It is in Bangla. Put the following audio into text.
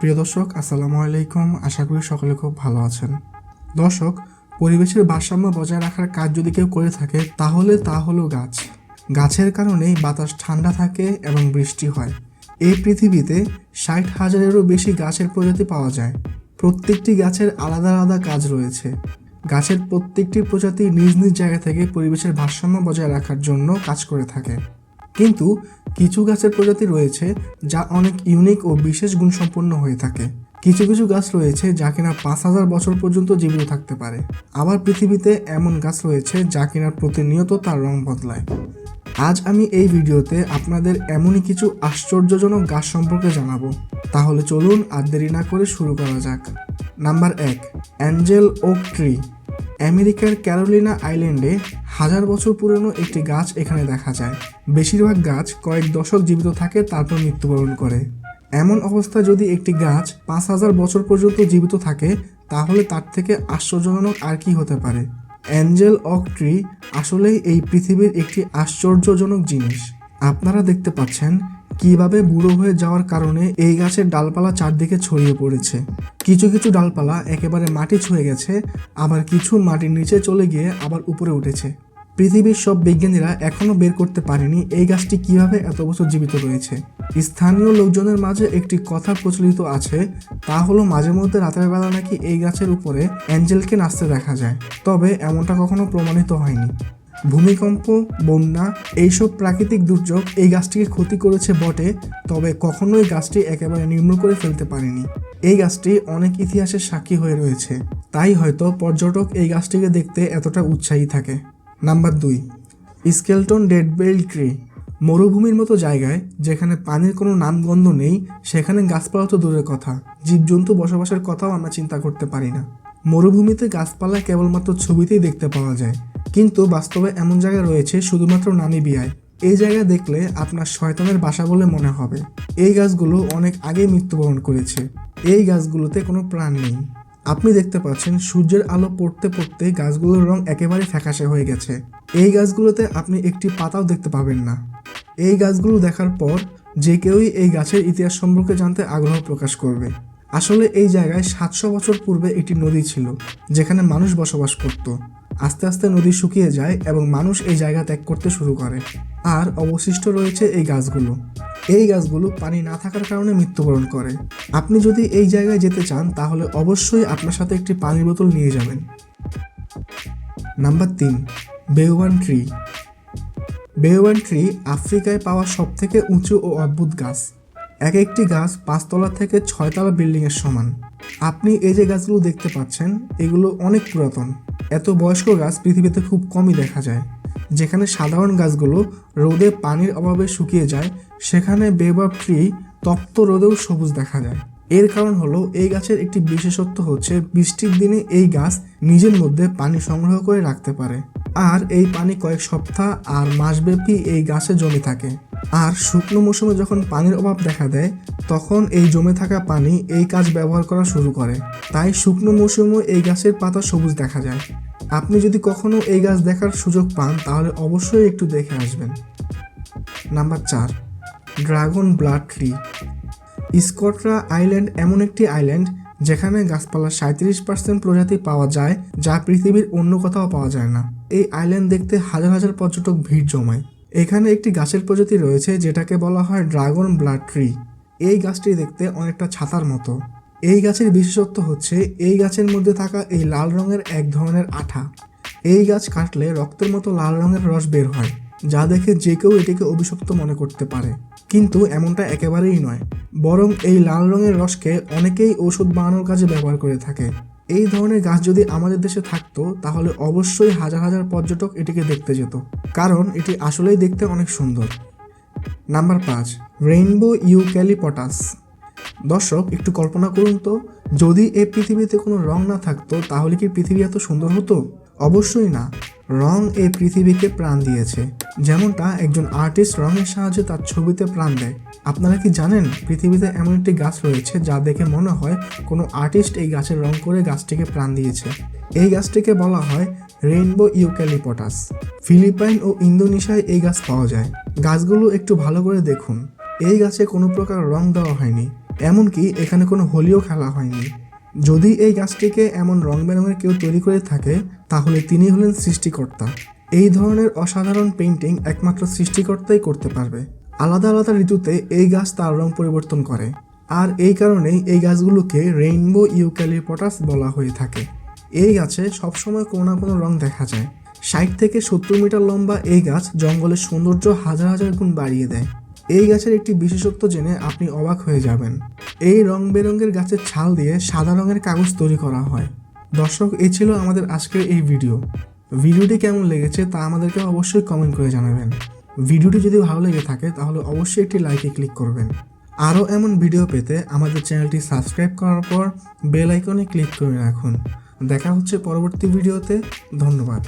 প্রিয় দর্শক, আসসালামু আলাইকুম। আশা করি সকলে খুব ভালো আছেন। দর্শক, পরিবেশের ভারসাম্য বজায় রাখার কাজ যদি কেউ করে থাকে তাহলে তা হলো গাছ। গাছের কারণেই বাতাস ঠান্ডা থাকে এবং বৃষ্টি হয়। এই পৃথিবীতে 60,000-এরও বেশি গাছের প্রজাতি পাওয়া যায়। প্রত্যেকটি গাছের আলাদা আলাদা কাজ রয়েছে। গাছের প্রত্যেকটি প্রজাতি নিজ নিজ জায়গা থেকে পরিবেশের ভারসাম্য বজায় রাখার জন্য কাজ করে থাকে। কিন্তু কিছু গাছের প্রজাতি রয়েছে যা অনেক ইউনিক ও বিশেষ গুণসম্পন্ন হয়ে থাকে। কিছু কিছু গাছ রয়েছে যা কিনা 5,000 বছর পর্যন্ত জীবিত থাকতে পারে। আবার পৃথিবীতে এমন গাছ রয়েছে যা কিনা প্রতিনিয়ত তার রং বদলায়। আজ আমি এই ভিডিওতে আপনাদের এমনই কিছু আশ্চর্যজনক গাছ সম্পর্কে জানাবো। তাহলে চলুন আর দেরি না করে শুরু করা যাক। Number 1, angel oak tree. আমেরিকার ক্যারোলিনা আইল্যান্ডে 1000 বছর পুরনো একটি গাছ এখানে দেখা যায়। বেশিরভাগ গাছ কয়েক দশক জীবিত থাকে, তারপর মৃত্যুবরণ করে। এমন অবস্থা যদি একটি গাছ 5,000 বছর পর্যন্ত জীবিত থাকে তাহলে তার থেকে আশ্চর্যজনক আর কি হতে পারে। অ্যাঞ্জেল ওক ট্রি আসলেই এই পৃথিবীর একটি আশ্চর্যজনক জিনিস। আপনারা দেখতে পাচ্ছেন কিভাবে বুড়ো হয়ে যাওয়ার কারণে এই গাছের ডালপালা চারদিকে ছড়িয়ে পড়েছে। কিছু কিছু ডালপালা একেবারে মাটি ছুঁয়ে গেছে, আবার কিছু মাটির নিচে চলে গিয়ে আবার উপরে উঠেছে। পৃথিবীর সব বিজ্ঞানীরা এখনও বের করতে পারেনি এই গাছটি কিভাবে এত বছর জীবিত রয়েছে। স্থানীয় লোকজনের মাঝে একটি কথা প্রচলিত আছে, তা হলো মাঝে মধ্যে রাতের বেলা নাকি এই গাছের উপরে অ্যাঞ্জেলকে নাচতে দেখা যায়। তবে এমনটা কখনো প্রমাণিত হয়নি। ভূমিকম্প, বন্যা এইসব প্রাকৃতিক দুর্যোগ এই গাছটিকে ক্ষতি করেছে বটে, তবে কখনোই গাছটি একেবারে নির্মূল করে ফেলতে পারেনি। এই গাছটি অনেক ইতিহাসের সাক্ষী হয়ে রয়েছে, তাই হয়তো পর্যটক এই গাছটিকে দেখতে এতটা উৎসাহী থাকে। Number 2, skeleton Deadvlei tree. মরুভূমির মতো জায়গায় যেখানে পানির কোনো নামগন্ধ নেই সেখানে গাছপালা তো দূরের কথা, জীবজন্তু বসবাসের কথাও আমরা চিন্তা করতে পারি না। মরুভূমিতে গাছপালা কেবলমাত্র ছবিতেই দেখতে পাওয়া যায়, কিন্তু বাস্তবে এমন জায়গা রয়েছে শুধুমাত্র নামিবিয়ায়। এই জায়গা দেখলে আপনার শয়তানের বাসা বলে মনে হবে। এই গাছগুলো অনেক আগে মৃত্যুবরণ করেছে। এই গাছগুলোতে কোনো প্রাণ নেই। আপনি দেখতে পাচ্ছেন সূর্যের আলো পড়তে পড়তে গাছগুলোর রং একেবারে ফ্যাকাশে হয়ে গেছে। এই গাছগুলোতে আপনি একটি পাতাও দেখতে পাবেন না। এই গাছগুলো দেখার পর যে কেউই এই গাছের ইতিহাস সম্পর্কে জানতে আগ্রহ প্রকাশ করবে। আসলে এই জায়গায় 700 বছর পূর্বে একটি নদী ছিল যেখানে মানুষ বসবাস করত। আস্তে আস্তে নদী শুকিয়ে যায় এবং মানুষ এই জায়গা ত্যাগ করতে শুরু করে, আর অবশিষ্ট রয়েছে এই গাছগুলো। এই গাছগুলো পানি না থাকার কারণে মৃত্যুবরণ করে। আপনি যদি এই জায়গায় যেতে চান তাহলে অবশ্যই আপনার সাথে একটি পানির বোতল নিয়ে যাবেন। Number 3, baobab tree. Baobab tree আফ্রিকায় পাওয়া সবথেকে উঁচু ও অদ্ভুত গাছ। এক একটি গাছ 5 তলা থেকে 6 তলা বিল্ডিংয়ের সমান। আপনি এই যে গাছগুলো দেখতে পাচ্ছেন এগুলো অনেক পুরাতন। এত বয়স্ক গাছ পৃথিবীতে খুব কমই দেখা যায়। যেখানে সাধারণ গাছগুলো রোদে পানির অভাবে শুকিয়ে যায়, সেখানে বেওয়ান ট্রি তপ্ত রোদেও সবুজ দেখা যায়। এর কারণ হলো এই গাছের একটি বিশেষত্ব হচ্ছে বৃষ্টির দিনে এই গাছ নিজের মধ্যে পানি সংগ্রহ করে রাখতে পারে, আর এই পানি কয়েক সপ্তাহ আর মাসব্যাপী এই গাছে জমে থাকে। আর শুকনো মৌসুমে যখন পানির অভাব দেখা দেয় তখন এই জমে থাকা পানি এই কাজ ব্যবহার করা শুরু করে। তাই শুকনো মৌসুমে এই গাছের পাতা সবুজ দেখা যায়। আপনি যদি কখনো এই গাছ দেখার সুযোগ পান তাহলে অবশ্যই একটু দেখে আসবেন। Number 4, dragon blood tree. Socotra island এমন একটি আইল্যান্ড যেখানে গাছপালার 37% প্রজাতি পাওয়া যায় যা পৃথিবীর অন্য কোথাও পাওয়া যায় না। এই আইল্যান্ড দেখতে হাজার হাজার পর্যটক ভিড় জমায়। এখানে একটি গাছের প্রজাতি রয়েছে যেটাকে বলা হয় ড্রাগন ব্লাড ট্রি। এই গাছটি দেখতে অনেকটা ছাতার মতো। এই গাছের বিশেষত্ব হচ্ছে এই গাছের মধ্যে থাকা এই লাল রঙের এক ধরনের আঠা। এই গাছ কাটলে রক্তের মতো লাল রঙের রস বের হয়, যা দেখে যে কেউ এটিকে অভিশপ্ত মনে করতে পারে। কিন্তু এমনটা একেবারেই নয়, বরং এই লাল রঙের রসকে অনেকেই ঔষধ বানানোর কাজে ব্যবহার করে থাকে। এই ধরনের গাছ যদি আমাদের দেশে থাকতো তাহলে অবশ্যই হাজার হাজার পর্যটক এটিকে দেখতে যেত, কারণ এটি আসলেই দেখতে অনেক সুন্দর। Number 5, rainbow eucalyptus. দর্শক, একটু কল্পনা করুন তো, যদি এই পৃথিবীতে কোনো রং না থাকতো তাহলে কি পৃথিবী এত সুন্দর হতো? অবশ্যই না। রং এই পৃথিবীকে প্রাণ দিয়েছে, যেমনটা একজন আর্টিস্ট রঙের সাহায্যে তার ছবিতে প্রাণ দেয়। আপনারা কি জানেন পৃথিবীতে এমন একটি গাছ রয়েছে যা দেখে মনে হয় কোনো আর্টিস্ট এই গাছের রং করে গাছটিকে প্রাণ দিয়েছে। এই গাছটিকে বলা হয় রেইনবো ইউক্যালিপটাস। ফিলিপাইন ও ইন্দোনেশিয়ায় এই গাছ পাওয়া যায়। গাছগুলো একটু ভালো করে দেখুন, এই গাছে কোনো প্রকার রং দেওয়া হয়নি। এমনকি এখানে কোনো হোলিও খেলা হয়নি। যদি এই গাছটিকে এমন রং বেরঙের কেউ তৈরি করে থাকে তাহলে তিনি হলেন সৃষ্টিকর্তা। এই ধরনের অসাধারণ পেইন্টিং একমাত্র সৃষ্টিকর্তাই করতে পারবে। আলাদা আলাদা ঋতুতে এই গাছ তার রং পরিবর্তন করে, আর এই কারণেই এই গাছগুলোকে রেইনবো ইউক্যালিপটাস বলা হয়ে থাকে। এই গাছে সবসময় কোনো না কোনো রং দেখা যায়। 60 থেকে 70 মিটার লম্বা এই গাছ জঙ্গলের সৌন্দর্য হাজার হাজার গুণ বাড়িয়ে দেয়। এই গাছের একটি বিশেষত্ব জেনে আপনি অবাক হয়ে যাবেন। এই রং বেরঙের গাছের ছাল দিয়ে সাদা রঙের কাগজ তৈরি করা হয়। দর্শক, এই ছিল আমাদের আজকের এই ভিডিওটি কেমন লেগেছে তা আমাদেরকে অবশ্যই কমেন্ট করে জানাবেন। ভিডিওটি যদি ভালো লেগে থাকে তাহলে অবশ্যই একটি লাইকে ক্লিক করবেন। আরও এমন ভিডিও পেতে আমাদের চ্যানেলটি সাবস্ক্রাইব করার পর বেল আইকনে ক্লিক করে রাখুন। দেখা হচ্ছে পরবর্তী ভিডিওতে। ধন্যবাদ।